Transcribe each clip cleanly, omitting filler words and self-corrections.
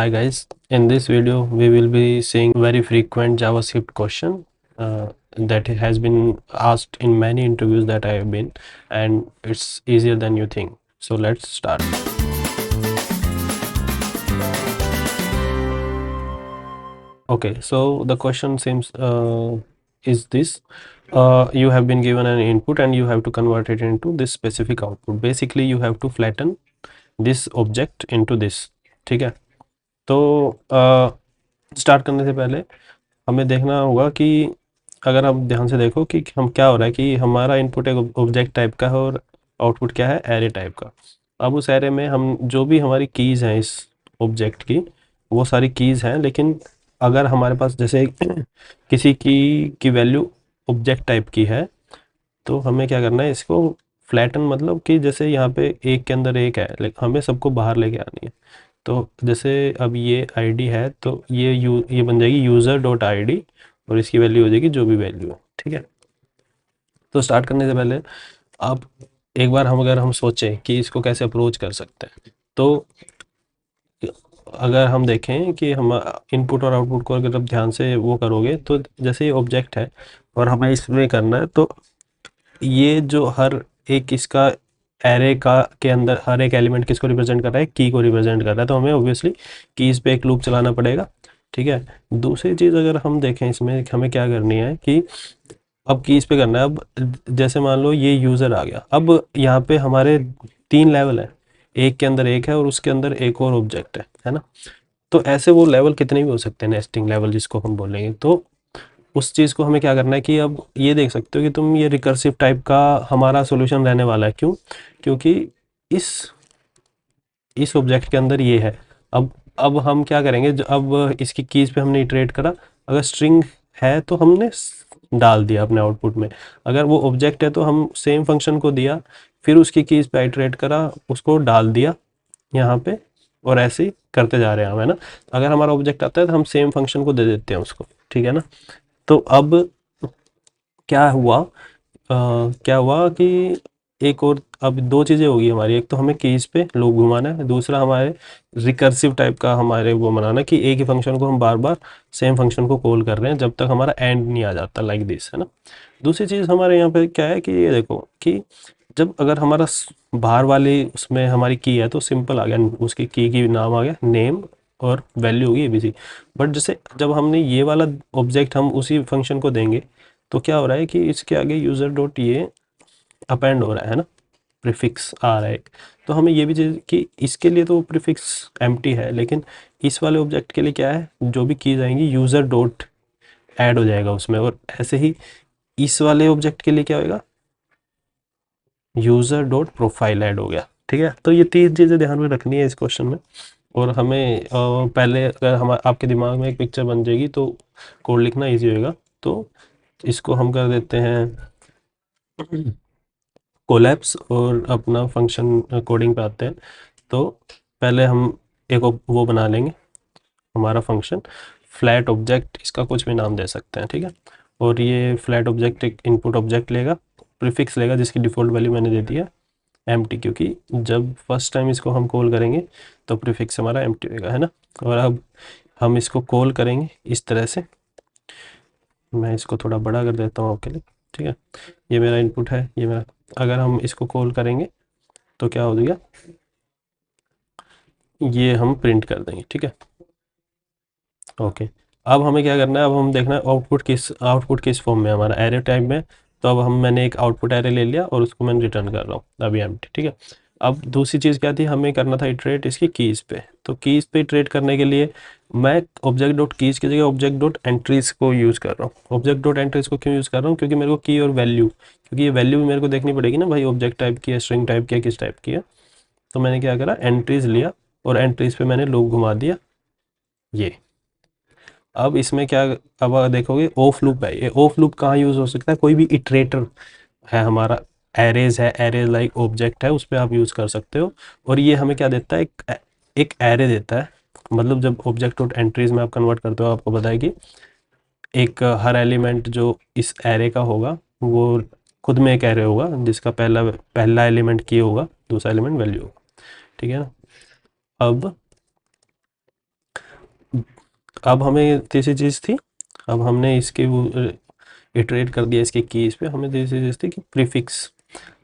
Hi guys, in this video we will be seeing very frequent JavaScript question that has been asked in many interviews that I have been, and it's easier than you think. So let's start. Okay, so the question seems is this. You have been given an input and you have to convert it into this specific output. Basically you have to flatten this object into this. ठीक है, तो start करने से पहले हमें देखना होगा कि अगर आप ध्यान से देखो कि हम क्या हो रहा है कि हमारा इनपुट एक ऑब्जेक्ट टाइप का है और आउटपुट क्या है, एरे टाइप का। अब उस एरे में हम जो भी हमारी कीज़ हैं इस ऑब्जेक्ट की, वो सारी कीज़ हैं, लेकिन अगर हमारे पास जैसे किसी की वैल्यू ऑब्जेक्ट टाइप की है तो हमें क्या करना है, इसको फ्लैटन, मतलब कि जैसे यहाँ पे एक के अंदर एक है, लेकिन हमें सबको बाहर लेके आनी है। तो जैसे अब ये आईडी है तो ये बन जाएगी यूज़र डॉट आई और इसकी वैल्यू हो जाएगी जो भी वैल्यू है। ठीक है, तो स्टार्ट करने से पहले आप एक बार अगर हम सोचें कि इसको कैसे अप्रोच कर सकते हैं, तो अगर हम देखें कि हम इनपुट और आउटपुट को अगर आप ध्यान से वो करोगे तो जैसे ये ऑब्जेक्ट है और हमें इसमें करना है, तो ये जो हर एक इसका एरे का के अंदर हर एक एलिमेंट किसको रिप्रेजेंट कर रहा है, की को रिप्रेजेंट कर रहा है, तो हमें ऑब्वियसली कीज़ पे एक लूप चलाना पड़ेगा। ठीक है, दूसरी चीज़ अगर हम देखें इसमें हमें क्या करनी है कि अब कीज़ पे करना है। अब जैसे मान लो ये यूज़र आ गया, अब यहाँ पे हमारे 3 लेवल है, एक के अंदर एक है और उसके अंदर एक और ऑब्जेक्ट है ना। तो ऐसे वो लेवल कितने भी हो सकते हैं, नेस्टिंग लेवल जिसको हम बोलेंगे। तो उस चीज़ को हमें क्या करना है कि अब ये देख सकते हो कि तुम ये रिकर्सिव टाइप का हमारा सॉल्यूशन रहने वाला है। क्यों? क्योंकि इस इस ऑब्जेक्ट के अंदर ये है। अब हम क्या करेंगे, अब इसकी कीज़ पे हमने इटरेट करा, अगर स्ट्रिंग है तो हमने डाल दिया अपने आउटपुट में, अगर वो ऑब्जेक्ट है तो हम सेम फंक्शन को दिया, फिर उसकी कीज़ पे इटरेट करा, उसको डाल दिया यहाँ पे, और ऐसे ही करते जा रहे हैं हम, है ना। अगर हमारा ऑब्जेक्ट आता है तो हम सेम फंक्शन को दे देते हैं उसको। ठीक है ना। तो अब क्या हुआ, क्या हुआ कि एक और अब दो चीज़ें होगी हमारी, एक तो हमें कीज पे लूप घुमाना है, दूसरा हमारे रिकर्सिव टाइप का हमारे वो बनाना कि एक ही फंक्शन को हम बार बार सेम फंक्शन को कॉल कर रहे हैं जब तक हमारा एंड नहीं आ जाता, लाइक दिस, है ना। दूसरी चीज़ हमारे यहाँ पे क्या है कि ये देखो कि जब अगर हमारा बाहर वाली उसमें हमारी की है तो सिंपल आ गया, उसकी की नाम आ गया नेम और वैल्यू होगी एबीसी। बट जैसे जब हमने ये वाला ऑब्जेक्ट हम उसी फंक्शन को देंगे तो क्या हो रहा है कि इसके आगे यूज़र डॉट ये अपेंड हो रहा है ना, प्रीफिक्स आ रहा है एक। तो हमें ये भी चीज़ कि इसके लिए तो प्रीफिक्स एम्प्टी है, लेकिन इस वाले ऑब्जेक्ट के लिए क्या है, जो भी कीज आएंगी यूज़र डॉट ऐड हो जाएगा उसमें, और ऐसे ही इस वाले ऑब्जेक्ट के लिए क्या होगा, यूज़र डॉट प्रोफाइल ऐड हो गया। ठीक है, तो ये 3 चीज़ें ध्यान में रखनी है इस क्वेश्चन में। और हमें पहले अगर हम आपके दिमाग में एक पिक्चर बन जाएगी तो कोड लिखना ईजी होगा। तो इसको हम कर देते हैं कोलैप्स और अपना फंक्शन कोडिंग पे आते हैं। तो पहले हम एक वो बना लेंगे हमारा फंक्शन फ्लैट ऑब्जेक्ट, इसका कुछ भी नाम दे सकते हैं। ठीक है, और ये फ्लैट ऑब्जेक्ट एक इनपुट ऑब्जेक्ट लेगा, प्रीफिक्स लेगा जिसकी डिफ़ॉल्ट वैल्यू मैंने दे दिया एम्प्टी, क्योंकि जब फर्स्ट टाइम इसको हम कॉल करेंगे तो प्रीफिक्स हमारा एम्प्टी होगा, है ना। और अब हम इसको कॉल करेंगे इस तरह से, मैं इसको थोड़ा बड़ा कर देता हूँ आपके लिए। ठीक है, ये मेरा इनपुट है, ये मेरा, अगर हम इसको कॉल करेंगे तो क्या हो जाएगा, ये हम प्रिंट कर देंगे। ठीक है, ओके। अब हमें क्या करना है, अब हम देखना है आउटपुट किस फॉर्म में, हमारा एरे टाइप में। तो अब मैंने एक आउटपुट एरे ले लिया और उसको मैंने रिटर्न कर रहा हूँ अभी एम्प्टी। ठीक है, अब दूसरी चीज़ क्या थी, हमें करना था इटरेट इसकी कीज़ पे। तो कीज़ पे इटरेट करने के लिए मैं ऑब्जेक्ट डॉट कीज़ की जगह ऑब्जेक्ट डॉट एंट्रीज को यूज़ कर रहा हूँ। ऑब्जेक्ट डॉट एंट्रीज को क्यों यूज़ कर रहा हूँ, क्योंकि मेरे को की और वैल्यू, क्योंकि ये वैल्यू भी मेरे को देखनी पड़ेगी ना भाई, ऑब्जेक्ट टाइप की है, स्ट्रिंग टाइप की है, किस टाइप की है। तो मैंने क्या करा, एंट्रीज लिया और एंट्रीज पे मैंने लूप घुमा दिया ये। अब इसमें क्या, अब अगर देखोगे ऑफ लूप है, ये ऑफ लूप कहाँ यूज़ हो सकता है, कोई भी इटरेटर है हमारा, एरेज है, एरे लाइक ऑब्जेक्ट है, उस पर आप यूज़ कर सकते हो। और ये हमें क्या देता है, एक एरे देता है। मतलब जब ऑब्जेक्ट और एंट्रीज में आप कन्वर्ट करते हो, आपको पता है कि एक हर एलिमेंट जो इस एरे का होगा वो खुद में एक एरे होगा जिसका पहला पहला एलिमेंट की होगा, दूसरा एलिमेंट वैल्यू होगा। ठीक है ना। अब अब हमें तीसरी चीज़ थी, अब हमने इसके वो इटरेट कर दिया इसके कीज़ पे, हमें तीसरी चीज़ थी कि प्रीफिक्स।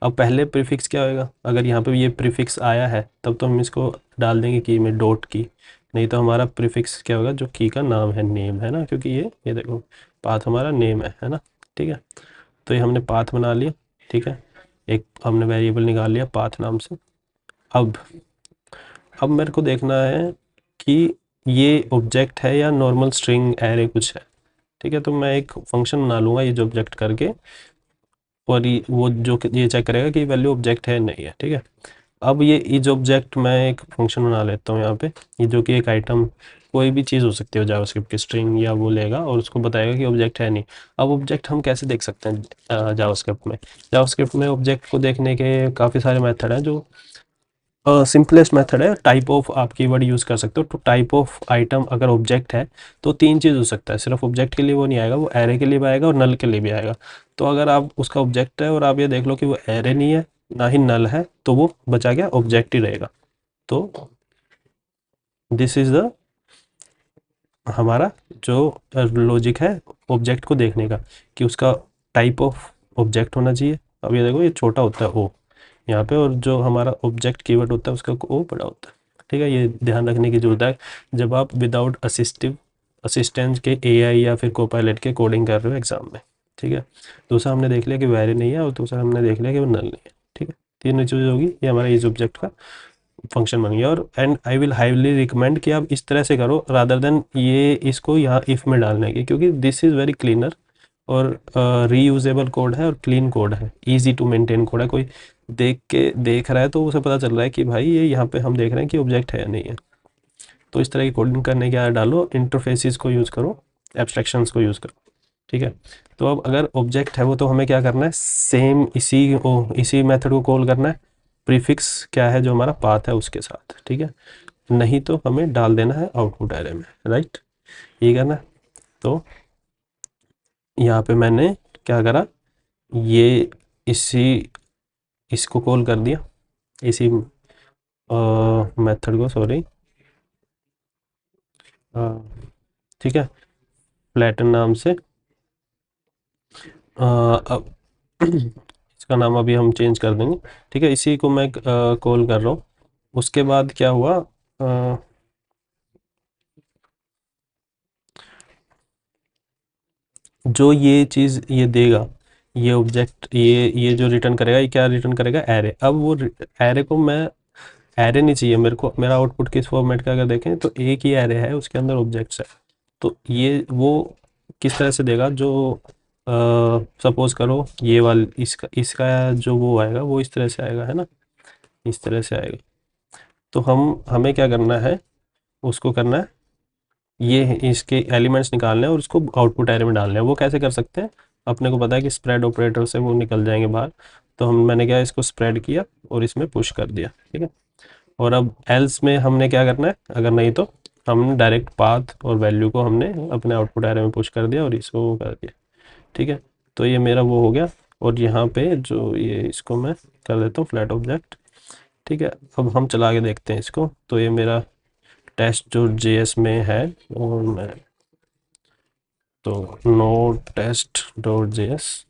अब पहले प्रीफिक्स क्या होएगा, अगर यहाँ पे ये प्रीफिक्स आया है तब तो हम इसको डाल देंगे की में डॉट की, नहीं तो हमारा प्रीफिक्स क्या होगा, जो की का नाम है, नेम है ना, क्योंकि ये देखो पाथ हमारा नेम है ना। ठीक है, तो ये हमने पाथ बना लिया। ठीक है, एक हमने वेरिएबल निकाल लिया पाथ नाम से। अब मेरे को देखना है कि ये ऑब्जेक्ट है या नॉर्मल स्ट्रिंग एरे कुछ है। ठीक है, तो मैं एक फंक्शन बना लूँगा ये जो ऑब्जेक्ट करके, और ये वो जो ये चेक करेगा कि वैल्यू ऑब्जेक्ट है नहीं है। ठीक है, अब ये इज ऑब्जेक्ट मैं एक फंक्शन बना लेता हूँ यहाँ पे, ये जो कि एक आइटम कोई भी चीज़ हो सकती है जावास्क्रिप्ट की, स्ट्रिंग या वो लेगा और उसको बताएगा कि ऑब्जेक्ट है नहीं। अब ऑब्जेक्ट हम कैसे देख सकते हैं जावास्क्रिप्ट में? जावास्क्रिप्ट में ऑब्जेक्ट को देखने के काफ़ी सारे मेथड हैं। जो सिंपलेस्ट मेथड है, टाइप ऑफ आप कीवर्ड यूज़ कर सकते हो। तो टाइप ऑफ आइटम अगर ऑब्जेक्ट है तो तीन चीज़ हो सकता है, सिर्फ ऑब्जेक्ट के लिए वो नहीं आएगा, वो एरे के लिए भी आएगा और नल के लिए भी आएगा। तो अगर आप उसका ऑब्जेक्ट है और आप ये देख लो कि वो एरे नहीं है ना ही नल है, तो वो बचा गया ऑब्जेक्ट ही रहेगा। तो दिस इज़ द हमारा जो लॉजिक है ऑब्जेक्ट को देखने का, कि उसका टाइप ऑफ ऑब्जेक्ट होना चाहिए। अब ये देखो ये छोटा होता है ओ यहाँ पे, और जो हमारा ऑब्जेक्ट कीवर्ड होता है उसका ओ बड़ा होता है। ठीक है, ये ध्यान रखने की जरूरत है जब आप विदाउट असिस्टेंस के एआई या फिर कोपायलट के कोडिंग कर रहे हो एग्जाम में। ठीक है, दूसरा हमने देख लिया कि वैरी नहीं है, और दूसरा हमने देख लिया कि वो नल नहीं है। ठीक है, तीन चीज़ होगी, ये हमारा इस ऑब्जेक्ट का फंक्शन बन गया। और and I will highly recommend कि आप इस तरह से करो रादर देन ये इसको यहाँ इफ़ में डालने के, क्योंकि दिस इज़ वेरी क्लीनर और रीयूजेबल कोड है और क्लीन कोड है, इजी टू मेंटेन कोड है। कोई देख रहा है तो उसे पता चल रहा है कि भाई ये यहाँ पे हम देख रहे हैं कि ऑब्जेक्ट है या नहीं है। तो इस तरह की कोडिंग करने के डालो, इंटरफेसिस को यूज़ करो, एब्स्ट्रैक्शंस को यूज़ करो। ठीक है, तो अब अगर ऑब्जेक्ट है वो, तो हमें क्या करना है, सेम इसी मेथड को कॉल करना है, प्रीफिक्स क्या है जो हमारा पाथ है उसके साथ। ठीक है, नहीं तो हमें डाल देना है आउटपुट एरे में, राइट, ये करना है। तो यहाँ पे मैंने क्या करा, ये इसी इसको कॉल कर दिया, इसी मेथड को, सॉरी। ठीक है, फ्लैटन नाम से। अब इसका नाम अभी हम चेंज कर देंगे। ठीक है, इसी को मैं कॉल कर रहा हूँ। उसके बाद क्या हुआ, जो ये चीज़ ये देगा, ये ऑब्जेक्ट, ये जो रिटर्न करेगा, ये क्या रिटर्न करेगा, एरे। अब वो एरे को मैं, एरे नहीं चाहिए मेरे को, मेरा आउटपुट किस फॉर्मेट का अगर देखें तो एक ही एरे है, उसके अंदर ऑब्जेक्ट्स है। तो ये वो किस तरह से देगा, जो सपोज करो ये वाला, इसका इसका जो वो आएगा वो इस तरह से आएगा, है ना, इस तरह से आएगा। तो हमें क्या करना है, उसको करना है, ये इसके एलिमेंट्स निकालने हैं और उसको आउटपुट एरे में डालना है। वो कैसे कर सकते हैं, अपने को पता है कि स्प्रेड ऑपरेटर से वो निकल जाएंगे बाहर। तो मैंने क्या, इसको स्प्रेड किया और इसमें पुश कर दिया। ठीक है, और अब एल्स में हमने क्या करना है, अगर नहीं तो हमने डायरेक्ट पाथ और वैल्यू को हमने अपने आउटपुट एरे में पुश कर दिया और इसको वो कर दिया। ठीक है, तो ये मेरा वो हो गया। और यहाँ पे जो ये, इसको मैं कर देता हूँ फ्लैट ऑब्जेक्ट। ठीक है, अब हम चला के देखते हैं इसको। तो ये मेरा टेस्ट जो जेएस में है, और मैं तो no test dot JS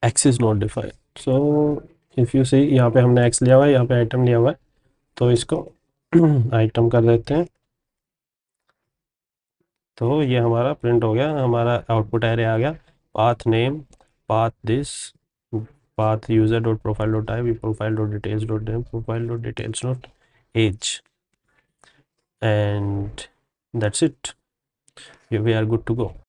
X is not defined. So if you see, यहाँ पे हमने एक्स लिया हुआ है, यहाँ पे आइटम लिया हुआ है, तो इसको आइटम कर देते हैं। तो ये हमारा प्रिंट हो गया, हमारा आउटपुट एरे आ गया, path name, path this, path user dot profile dot type, profile dot details dot name, profile dot details dot age, and that's it. We are good to go.